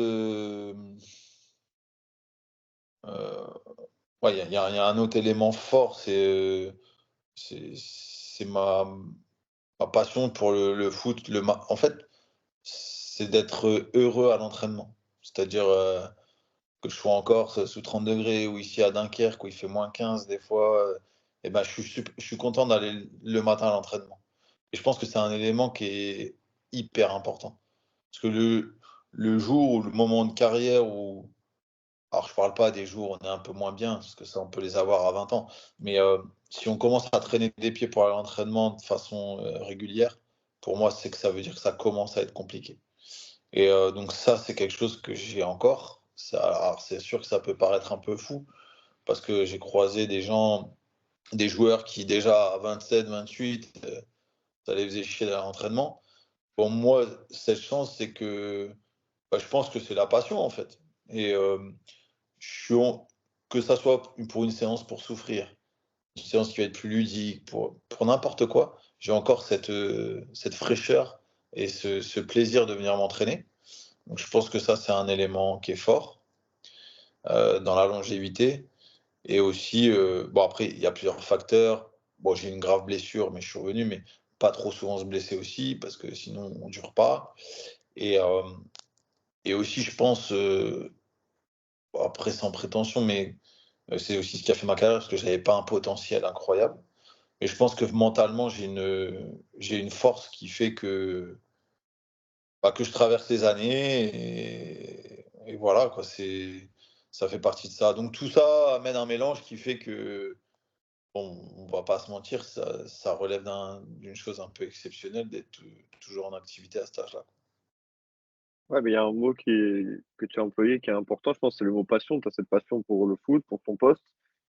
ouais, il y a un autre élément fort, c'est ma passion pour le foot, en fait, c'est d'être heureux à l'entraînement. C'est-à-dire, que je sois en Corse sous 30 degrés ou ici à Dunkerque où il fait -15 des fois, et ben, je suis content d'aller le matin à l'entraînement et je pense que c'est un élément qui est hyper important. Parce que le jour ou le moment de carrière où alors je parle pas des jours où on est un peu moins bien, parce que ça on peut les avoir à 20 ans, mais si on commence à traîner des pieds pour aller à l'entraînement de façon, régulière, pour moi, c'est que ça veut dire que ça commence à être compliqué et donc ça, c'est quelque chose que j'ai encore. Ça alors c'est sûr que ça peut paraître un peu fou, parce que j'ai croisé des joueurs qui déjà à 27-28, ça les faisait chier d'aller à l'entraînement. Bon moi, cette chance, c'est que, bah, je pense que c'est la passion, en fait et je suis en que ça soit pour une séance pour souffrir, une séance qui va être plus ludique, pour n'importe quoi, j'ai encore cette fraîcheur et ce plaisir de venir m'entraîner. Donc je pense que ça, c'est un élément qui est fort, dans la longévité et aussi, bon après il y a plusieurs facteurs. Bon, j'ai une grave blessure, mais je suis revenu, mais pas trop souvent se blesser aussi parce que sinon on dure pas et aussi je pense, bon après sans prétention, mais c'est aussi ce qui a fait ma carrière parce que j'avais pas un potentiel incroyable. Mais je pense que mentalement, j'ai une force qui fait que, bah, que je traverse les années et voilà quoi, ça fait partie de ça. Donc tout ça amène un mélange qui fait que, bon, on va pas se mentir, ça relève d'une chose un peu exceptionnelle d'être toujours en activité à cet âge-là. Ouais, mais il y a un mot que tu as employé qui est important, je pense, c'est le mot passion. Tu as cette passion pour le foot, pour ton poste.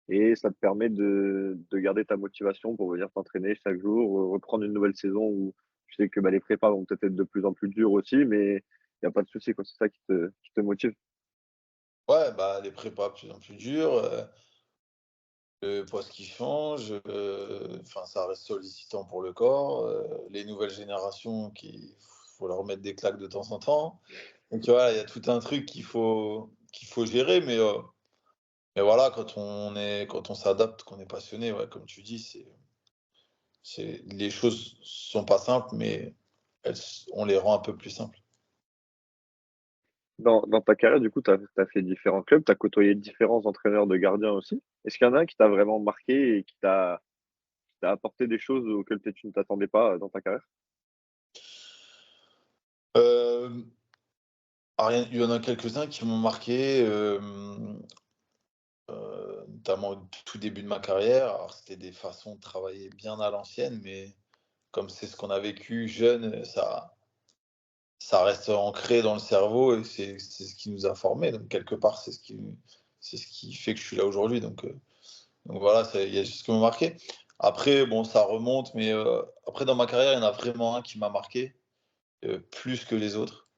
et ça te permet de garder ta motivation pour venir t'entraîner chaque jour, reprendre une nouvelle saison où tu sais que, bah, les prépas vont peut-être être de plus en plus durs aussi, mais il y a pas de souci, quoi. C'est ça qui te motive. Ouais, bah, les prépas de plus en plus durs, le poids qui change, enfin, ça reste sollicitant pour le corps, les nouvelles générations qui faut leur mettre des claques de temps en temps. Donc tu vois, il y a tout un truc qu'il faut gérer, mais voilà, quand on s'adapte, qu'on est passionné, ouais, comme tu dis, les choses sont pas simples, mais on les rend un peu plus simples. Dans ta carrière, du coup, tu as fait différents clubs, tu as côtoyé différents entraîneurs de gardiens aussi. Est-ce qu'il y en a un qui t'a vraiment marqué et qui t'a apporté des choses auxquelles peut-être tu ne t'attendais pas, dans ta carrière? Hem, alors il y en a quelques-uns qui m'ont marqué, notamment au tout début de ma carrière. Alors c'était des façons de travailler bien à l'ancienne, mais comme c'est ce qu'on a vécu jeune, ça reste ancré dans le cerveau et c'est ce qui nous a formés. Donc quelque part, c'est ce qui fait que je suis là aujourd'hui. Donc voilà, il y a juste ce qui m'a marqué. Après, bon, ça remonte, mais après dans ma carrière, il y en a vraiment un qui m'a marqué, plus que les autres.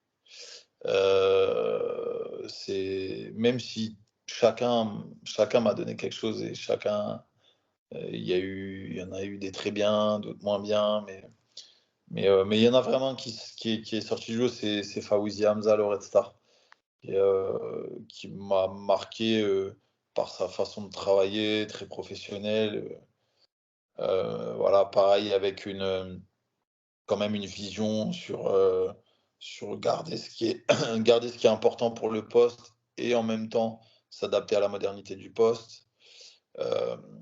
C'est même si chacun m'a donné quelque chose et chacun, il y en a eu des très bien, d'autres moins bien, mais il y en a vraiment qui est sorti du lot, c'est Fawzi Hamza, le Red Star, qui m'a marqué, par sa façon de travailler, très professionnelle, voilà, pareil avec quand même une vision sur garder ce qui est garder ce qui est important pour le poste et en même temps s'adapter à la modernité du poste. Hem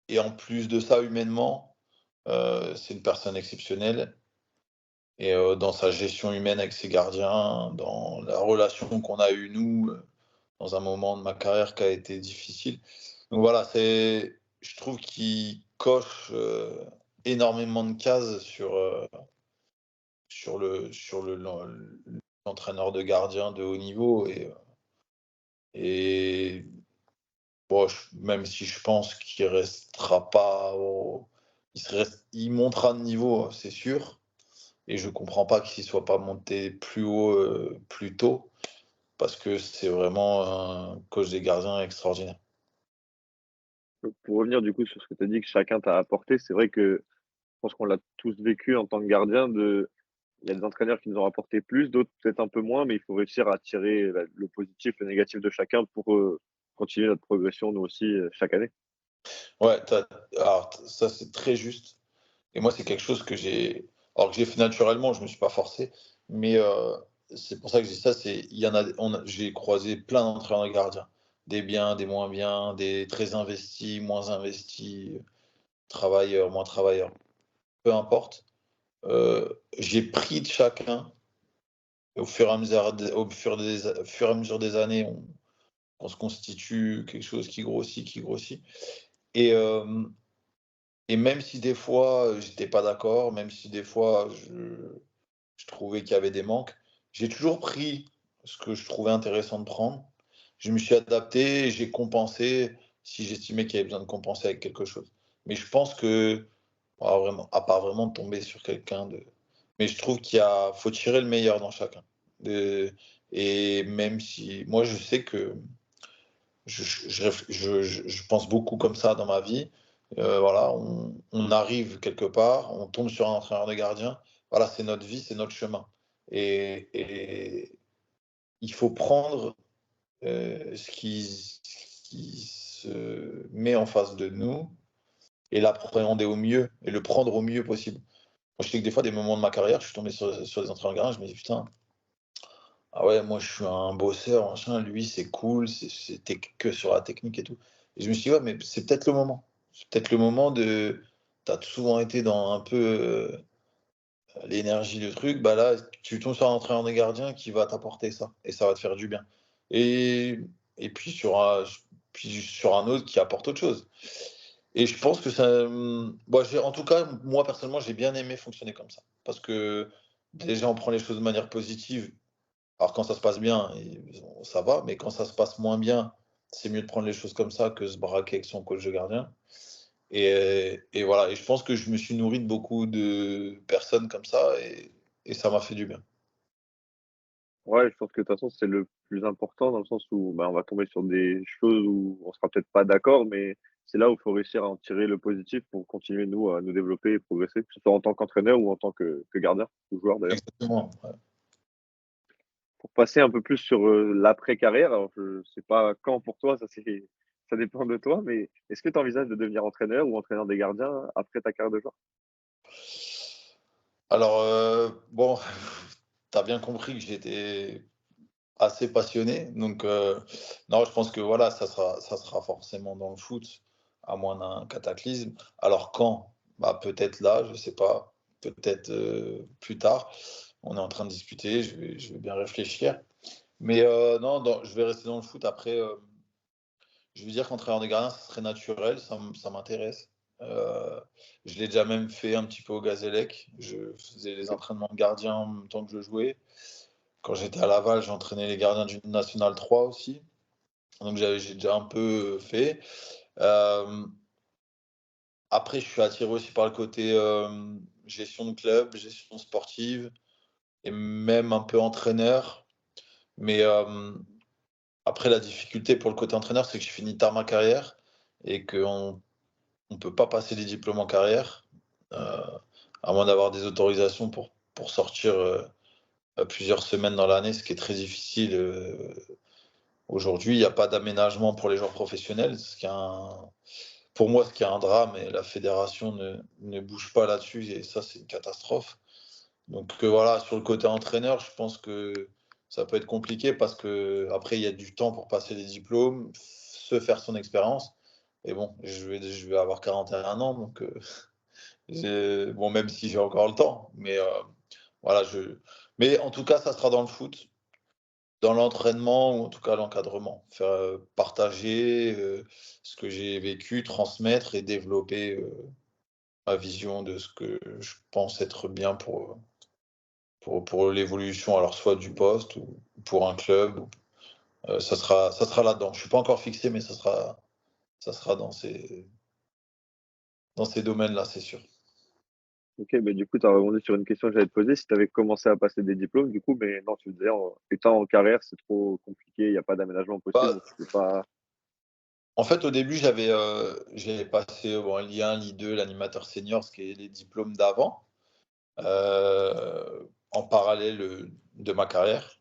et en plus de ça, humainement, c'est une personne exceptionnelle et dans sa gestion humaine avec ses gardiens, dans la relation qu'on a eue nous, dans un moment de ma carrière qui a été difficile. Donc voilà, je trouve qu'il coche, énormément de cases sur l'entraîneur de gardien de haut niveau et bon, même si je pense qu'il restera pas au il montera de niveau, c'est sûr et je comprends pas qu'il soit pas monté plus haut, plus tôt parce que c'est vraiment un coach des gardiens extraordinaire. Donc pour revenir du coup sur ce que tu as dit que chacun t'a apporté, c'est vrai que je pense qu'on l'a tous vécu en tant que gardien il y a des entraîneurs qui nous ont apporté plus, d'autres peut-être un peu moins, mais il faut réussir à tirer, bah, le positif, le négatif de chacun pour, continuer notre progression nous aussi, chaque année. Ouais, alors ça, c'est très juste et moi, c'est quelque chose que j'ai fait naturellement, je me suis pas forcé, mais c'est pour ça que je dis ça, il y en a j'ai croisé plein d'entraîneurs gardiens, des biens, des moins bien, des très investis, moins investis, travailleurs, moins travailleurs, peu importe. J'ai pris de chacun au fur et à mesure des années, on se constitue quelque chose qui grossit et hem et même si des fois, j'étais pas d'accord, même si des fois je trouvais qu'il y avait des manques. J'ai toujours pris ce que je trouvais intéressant de prendre. Je me suis adapté et j'ai compensé si j'estimais qu'il y avait besoin de compenser avec quelque chose. Mais je pense que, vraiment, à part vraiment tomber sur quelqu'un de mais je trouve faut tirer le meilleur dans chacun. De et même si moi je sais que je pense beaucoup comme ça dans ma vie. Voilà, on arrive quelque part, on tombe sur un entraîneur de gardien. Voilà, c'est notre vie, c'est notre chemin et il faut prendre, ce qui se met en face de nous et l'appréhender au mieux et le prendre au mieux possible. Moi, je sais que des fois, des moments de ma carrière, je suis tombé sur des entraîneurs de gardien, je me dis: «Putain, ah ouais, moi je suis un bosseur, machin, lui c'est cool, c'est que sur la technique et tout». Et je me suis dit: «Ouais, mais c'est peut-être le moment». C'est peut-être le moment de t'as souvent été dans un peu, l'énergie, le truc, bah là, tu tombes sur un entraîneur des gardiens qui va t'apporter ça et ça va te faire du bien. Et et puis sur un autre qui apporte autre chose. Et je pense que ça, bah, en tout cas, moi personnellement, j'ai bien aimé fonctionner comme ça. Parce que déjà, on prend les choses de manière positive alors quand ça se passe bien ça va, mais quand ça se passe moins bien, c'est mieux de prendre les choses comme ça que se braquer avec son coach de gardien. Et voilà, et je pense que je me suis nourri de beaucoup de personnes comme ça et ça m'a fait du bien. Ouais, je pense que de toute façon, c'est le plus important dans le sens où, bah, on va tomber sur des choses où on sera peut-être pas d'accord, mais c'est là où il faut réussir à en tirer le positif pour continuer, nous, à nous développer et progresser, que ce soit en tant qu'entraîneur ou en tant que gardien ou joueur d'ailleurs. Exactement, ouais. Pour passer un peu plus sur, l'après-carrière, alors je sais pas quand pour toi, ça dépend de toi, mais est-ce que tu envisages de devenir entraîneur ou entraîneur des gardiens après ta carrière de joueur? Alors, bon, tu as bien compris que j'étais assez passionné, donc non, je pense que voilà, ça sera forcément dans le foot, à moins d'un cataclysme. Alors quand? Bah, peut-être là, je sais pas, peut-être, plus tard. On est en train de discuter, je vais bien réfléchir. Mais non, je vais rester dans le foot. Après, je veux dire qu'entraîneur des gardiens, ça serait naturel, ça m'intéresse. Heu, je l'ai déjà même fait un petit peu au Gazélec. Je faisais les OK. entraînements de gardien en même temps que je jouais. Quand j'étais à Laval, j'entraînais les gardiens du national 3 aussi, donc j'ai déjà un peu fait. Hem, après, je suis attiré aussi par le côté, gestion de club, gestion sportive et même un peu entraîneur. Mais, après la difficulté pour le côté entraîneur, c'est que je finis tard ma carrière et qu'on peut pas passer les diplômes en carrière, à moins d'avoir des autorisations pour sortir, plusieurs semaines dans l'année, ce qui est très difficile, aujourd'hui. Il y a pas d'aménagement pour les joueurs professionnels, ce qui est un pour moi, ce qui est un drame et la fédération ne bouge pas là-dessus et ça, c'est une catastrophe. Donc voilà, sur le côté entraîneur, je pense que ça peut être compliqué parce qu'après, il y a du temps pour passer les diplômes, se faire son expérience et bon, je vais avoir 41 ans donc bon, même si j'ai encore le temps, mais voilà, mais en tout cas, ça sera dans le foot, dans l'entraînement ou en tout cas l'encadrement. Faire, partager, ce que j'ai vécu, transmettre et développer, ma vision de ce que je pense être bien pour l'évolution, alors soit du poste ou pour un club, ça sera là-dedans. Je suis pas encore fixé, mais ça sera dans ces domaines-là, c'est sûr. OK, bah, du coup, tu as rebondi sur une question que j'allais te poser, si tu avais commencé à passer des diplômes du coup, mais non, tu me disais en étant en carrière, c'est trop compliqué, il y a pas d'aménagement possible, Bah, donc tu peux pas. en fait, au début, j'avais passé, bon, Li1, Li2, l'animateur senior, ce qui est les diplômes d'avant, en parallèle, de ma carrière.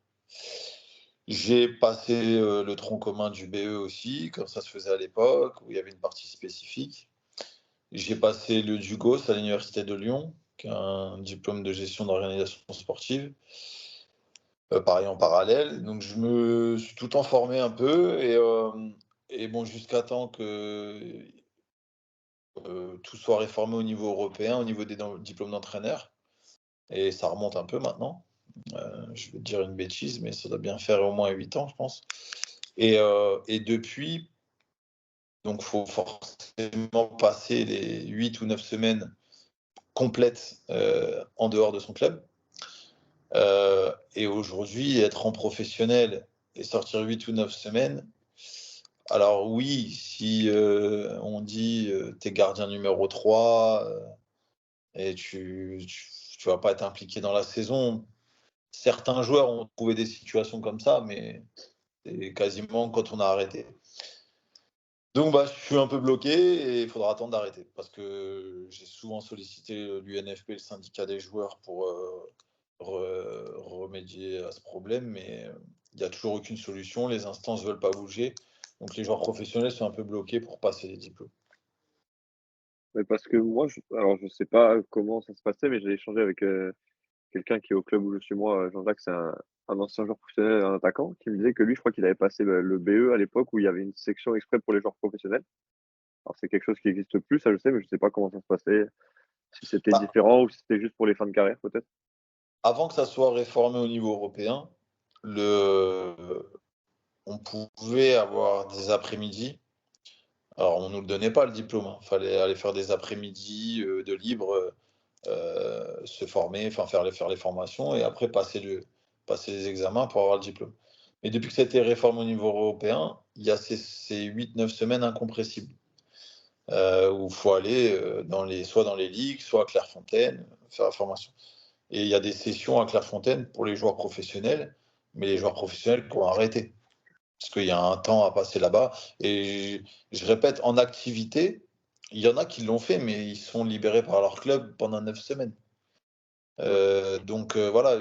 J'ai passé, le tronc commun du BE aussi, comme ça se faisait à l'époque, où il y avait une partie spécifique. J'ai passé le DUGOS à l'université de Lyon, qui est un diplôme de gestion d'organisation sportive, pareil en parallèle. Donc je me suis tout le temps formé un peu et bon, jusqu'à temps que, tout soit réformé au niveau européen, au niveau des diplômes d'entraîneur et ça remonte un peu maintenant. Je vais te dire une bêtise, mais ça doit bien faire au moins 8 ans, je pense et depuis, donc faut forcément passer les 8 ou 9 semaines complètes, en dehors de son club. Et aujourd'hui, être en professionnel et sortir 8 ou 9 semaines, alors oui, si, on dit, tu es gardien numéro 3 et tu vas pas être impliqué dans la saison. Certains joueurs ont trouvé des situations comme ça, mais c'est quasiment quand on a arrêté. Donc bah, je suis un peu bloqué et il faudra attendre d'arrêter parce que j'ai souvent sollicité, l'UNFP, le syndicat des joueurs pour, remédier à ce problème, mais il y a toujours aucune solution. Les instances veulent pas bouger, donc les joueurs professionnels sont un peu bloqués pour passer les diplômes. Mais parce que moi, alors je sais pas comment ça se passait, mais j'ai échangé avec, quelqu'un qui est au club où je suis moi, Jean-Jacques, c'est un ancien joueur professionnel, un attaquant, qui me disait que lui, je crois qu'il avait passé le BE à l'époque où il y avait une section exprès pour les joueurs professionnels. Alors c'est quelque chose qui existe plus, ça je sais, mais je sais pas comment ça se passait, si c'était Bah, différent ou si c'était juste pour les fins de carrière peut-être? avant que ça soit réformé au niveau européen, le on pouvait avoir des après-midi. Alors on nous le donnait pas le diplôme, hein. Fallait aller faire des après-midi, de libre, se former, enfin faire les formations et après passer les examens pour avoir le diplôme. Mais depuis que ça a été réformé au niveau européen, il y a ces 8-9 semaines incompressibles, où il faut aller soit dans les ligues, soit à Clairefontaine, faire la formation. Et il y a des sessions à Clairefontaine pour les joueurs professionnels, mais les joueurs professionnels qui ont arrêté. Parce qu'il y a un temps à passer là-bas. Et je répète, en activité, il y en a qui l'ont fait, mais ils sont libérés par leur club pendant 9 semaines. Ouais. Donc voilà.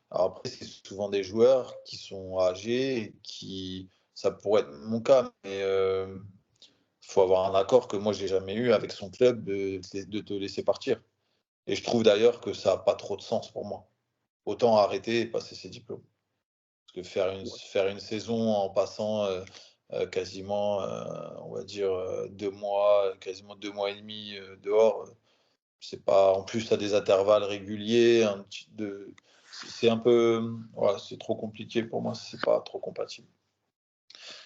Alors après, c'est souvent des joueurs qui sont âgés, et ça pourrait être mon cas, mais il faut avoir un accord que moi, je n'ai jamais eu avec son club de te laisser partir. Et je trouve d'ailleurs que ça n'a pas trop de sens pour moi. Autant arrêter et passer ses diplômes. Parce que Ouais. faire une saison en passant quasiment, on va dire, 2 mois, quasiment 2 mois et demi dehors, c'est pas. En plus, à des intervalles réguliers, c'est un peu. Voilà, c'est trop compliqué pour moi, c'est pas trop compatible.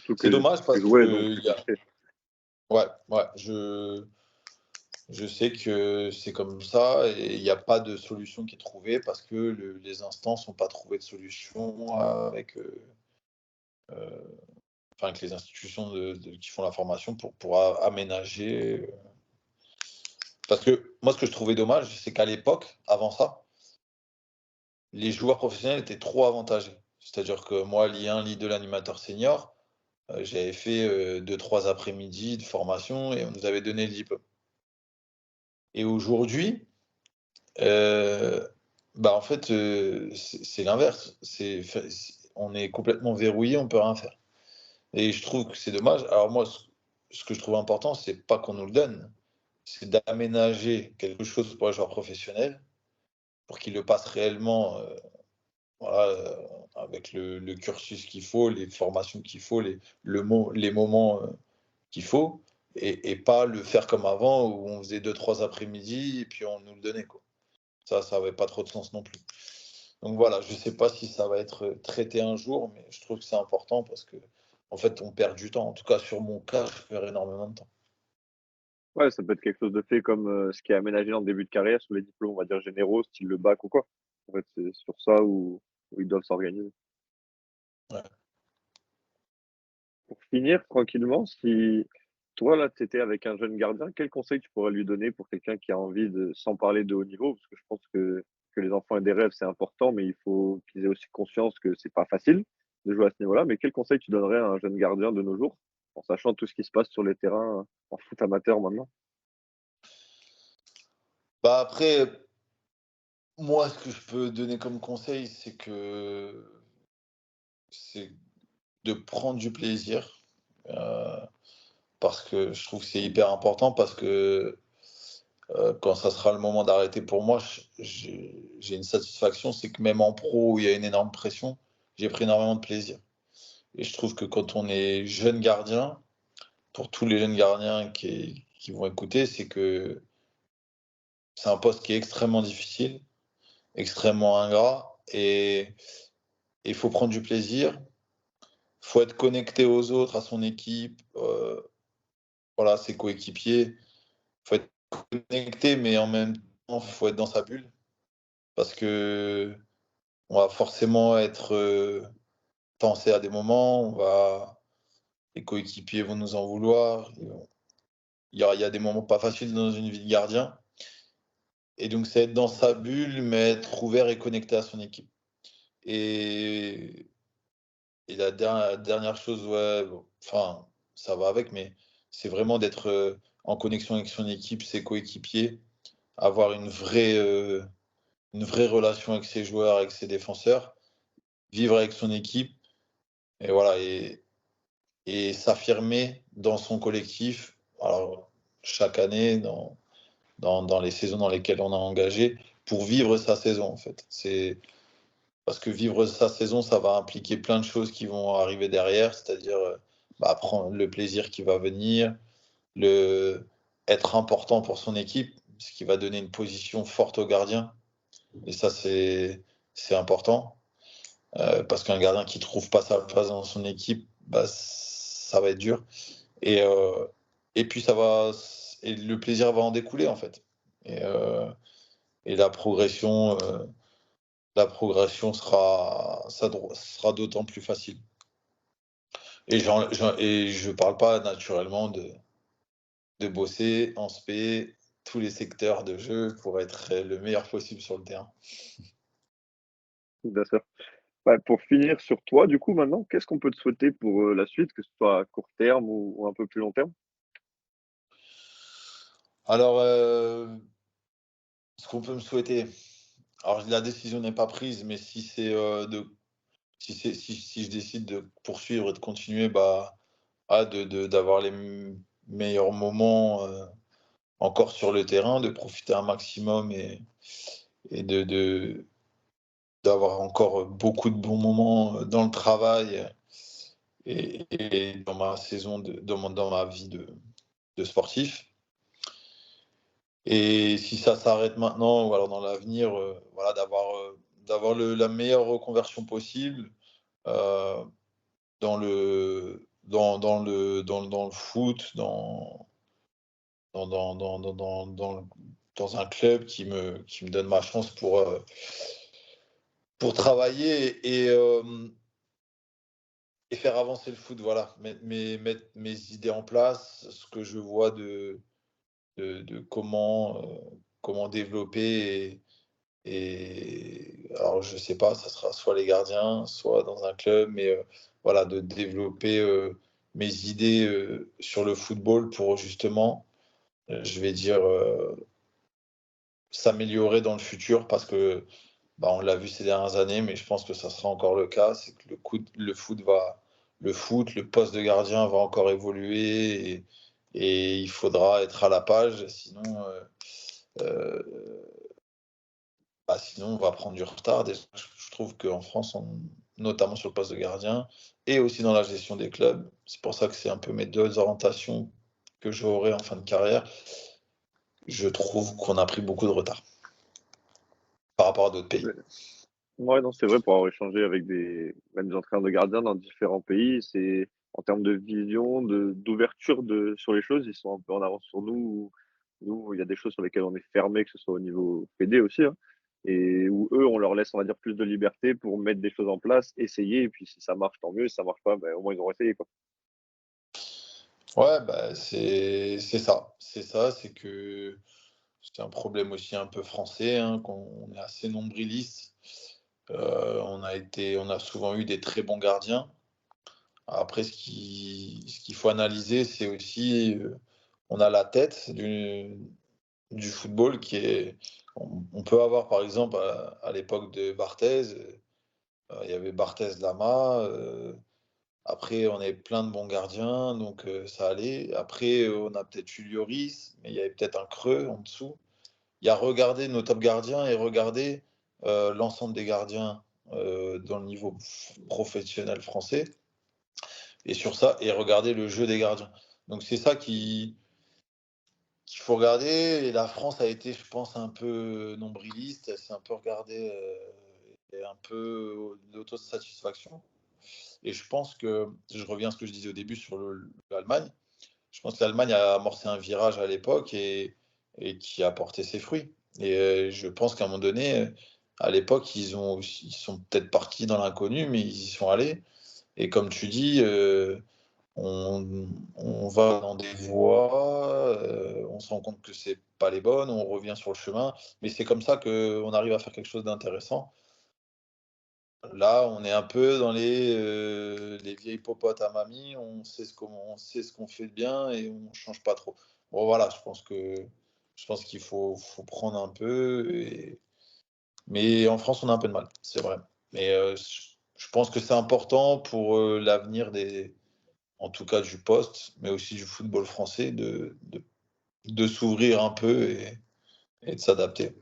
Surtout C'est dommage que parce jouer est donc que plus compliqué. ouais, ouais, je sais que c'est comme ça et il n'y a pas de solution qui est trouvée parce que les instances n'ont pas trouvé de solution avec les institutions qui font la formation pour aménager. Parce que moi, ce que je trouvais dommage, c'est qu'à l'époque, avant ça, les joueurs professionnels étaient trop avantagés. C'est-à-dire que moi, Li1, Li2, l'animateur senior, j'avais fait 2-3 après-midi de formation et on nous avait donné le diplôme. Et aujourd'hui, en fait, c'est l'inverse. On est complètement verrouillé, on peut rien faire. Et je trouve que c'est dommage. Alors moi, ce que je trouve important, c'est pas qu'on nous le donne, c'est d'aménager quelque chose pour les joueurs professionnels, pour qu'ils le passent réellement, voilà, avec le cursus qu'il faut, les formations qu'il faut, les moments qu'il faut, et pas le faire comme avant, où on faisait 2-3 après-midi, et puis on nous le donnait, quoi. Ça n'avait pas trop de sens non plus. Donc voilà, je ne sais pas si ça va être traité un jour, mais je trouve que c'est important parce que, en fait, on perd du temps. En tout cas, sur mon cas, je perds énormément de temps. Ouais, ça peut être quelque chose de fait comme ce qui est aménagé en début de carrière sur les diplômes, on va dire généraux, style le bac ou quoi. En fait, c'est sur ça où ils doivent s'organiser. Ouais. Pour finir, tranquillement, si toi, là, tu étais avec un jeune gardien, quel conseil tu pourrais lui donner pour quelqu'un qui a envie de, sans parler de haut niveau, parce que je pense que les enfants aient des rêves, c'est important, mais il faut qu'ils aient aussi conscience que c'est pas facile de jouer à ce niveau-là. Mais quel conseil tu donnerais à un jeune gardien de nos jours, en sachant tout ce qui se passe sur les terrains en foot amateur maintenant? Après, moi, ce que je peux donner comme conseil, c'est de prendre du plaisir, euh, parce que je trouve que c'est hyper important, parce que quand ça sera le moment d'arrêter pour moi, j'ai une satisfaction, c'est que même en pro où il y a une énorme pression, j'ai pris énormément de plaisir. Et je trouve que quand on est jeune gardien, pour tous les jeunes gardiens qui vont écouter, c'est que c'est un poste qui est extrêmement difficile, extrêmement ingrat, et il faut prendre du plaisir, il faut être connecté aux autres, à son équipe, voilà, ses coéquipiers. Il faut être connecté, mais en même temps, il faut être dans sa bulle, parce que on va forcément être tensé à des moments, les coéquipiers vont nous en vouloir. Il y a des moments pas faciles dans une vie de gardien. Et donc, c'est être dans sa bulle, mais être ouvert et connecté à son équipe. Et, et la dernière chose, ouais, bon, enfin, ça va avec, mais c'est vraiment d'être en connexion avec son équipe, ses coéquipiers, avoir une vraie relation avec ses joueurs, avec ses défenseurs, vivre avec son équipe, et voilà, et s'affirmer dans son collectif. Alors, chaque année, dans les saisons dans lesquelles on a engagé, pour vivre sa saison, en fait. C'est parce que vivre sa saison, ça va impliquer plein de choses qui vont arriver derrière, c'est-à-dire prendre le plaisir qui va venir, le être important pour son équipe, ce qui va donner une position forte au gardien. Et ça, c'est important, parce qu'un gardien qui trouve pas sa place dans son équipe, ça va être dur. Et, euh, et puis et le plaisir va en découler en fait. Et, euh, et la progression la progression sera d'autant plus facile. Et je parle pas naturellement de bosser en spé tous les secteurs de jeu pour être le meilleur possible sur le terrain. Bien sûr. Bah, pour finir sur toi, du coup, maintenant, qu'est-ce qu'on peut te souhaiter pour la suite, que ce soit à court terme ou un peu plus long terme? Alors, ce qu'on peut me souhaiter, alors la décision n'est pas prise, mais si je décide de poursuivre et de continuer, bah, d'avoir les meilleurs moments encore sur le terrain, de profiter un maximum et d'avoir encore beaucoup de bons moments dans le travail et dans ma saison, dans ma vie de sportif. Et si ça s'arrête maintenant ou alors dans l'avenir, voilà, d'avoir la meilleure reconversion possible euh, dans le foot, dans un club qui me donne ma chance pour travailler et faire avancer le foot. Voilà, mettre mes idées en place, ce que je vois de comment développer. Et alors, je sais pas, ça sera soit les gardiens, soit dans un club, mais voilà, de développer mes idées sur le football pour justement, je vais dire, s'améliorer dans le futur parce que bah, on l'a vu ces dernières années, mais je pense que ça sera encore le cas, c'est que le poste de gardien va encore évoluer et il faudra être à la page, euh, sinon, on va prendre du retard. Déjà, je trouve qu'en France, notamment sur le poste de gardien et aussi dans la gestion des clubs, c'est pour ça que c'est un peu mes deux orientations que j'aurai en fin de carrière. Je trouve qu'on a pris beaucoup de retard par rapport à d'autres pays. Ouais, non, c'est vrai, pour avoir échangé avec même des entraîneurs de gardiens dans différents pays, c'est en termes de vision, d'ouverture sur les choses, ils sont un peu en avance sur nous. Nous, il y a des choses sur lesquelles on est fermé, que ce soit au niveau fédé aussi, hein, et où eux, on leur laisse, on va dire, plus de liberté pour mettre des choses en place, essayer, et puis si ça marche, tant mieux, si ça marche pas, ben, au moins ils auront essayé, quoi. Ouais, bah, c'est ça. C'est ça, c'est que c'est un problème aussi un peu français, hein, qu'on est assez nombriliste. On a souvent eu des très bons gardiens. Après, ce qu'il faut analyser, c'est aussi, on a la tête du football qui est. On peut avoir, par exemple, à l'époque de Barthez, il y avait Barthez Lama. Après, on avait plein de bons gardiens, donc ça allait. Après, on a peut-être eu Lloris, mais il y avait peut-être un creux en dessous. Il y a regarder nos top gardiens et regarder l'ensemble des gardiens dans le niveau professionnel français. Et sur ça, et regarder le jeu des gardiens. Donc c'est ça qu'il faut regarder. Et la France a été, je pense, un peu nombriliste. Elle s'est un peu regardée et un peu d'autosatisfaction. Et je pense que, je reviens à ce que je disais au début sur l'Allemagne, je pense que l'Allemagne a amorcé un virage à l'époque et qui a porté ses fruits. Et je pense qu'à un moment donné, à l'époque, ils sont peut-être partis dans l'inconnu, mais ils y sont allés. Et comme tu dis, on va dans des voies, on se rend compte que c'est pas les bonnes, on revient sur le chemin, mais c'est comme ça qu'on arrive à faire quelque chose d'intéressant. Là, on est un peu dans les vieilles popotes à mamie, on sait ce qu'on fait de bien et on change pas trop. Bon voilà, je pense qu'il faut prendre un peu mais en France, on a un peu de mal, c'est vrai. Mais je pense que c'est important pour l'avenir en tout cas du poste, mais aussi du football français, de s'ouvrir un peu et de s'adapter.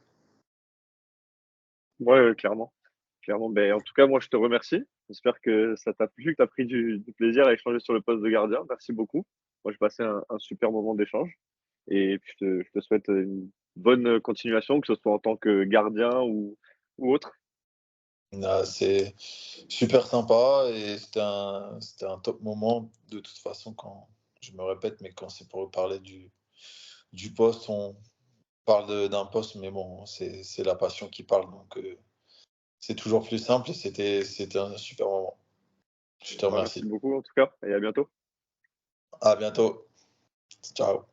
Ouais, ouais, clairement. Clairement. Ben, en tout cas, moi, je te remercie. J'espère que ça t'a plu, que tu as pris du plaisir à échanger sur le poste de gardien. Merci beaucoup. Moi, j'ai passé un super moment d'échange. Et puis, je te souhaite une bonne continuation, que ce soit en tant que gardien ou autre. C'est super sympa et c'était un top moment. De toute façon, quand je me répète, mais quand c'est pour parler du poste, on parle d'un poste, mais bon, c'est la passion qui parle. Donc, c'est toujours plus simple et c'était un super moment. Je te Bah, merci remercie. beaucoup en tout cas et à bientôt. À bientôt. Ciao.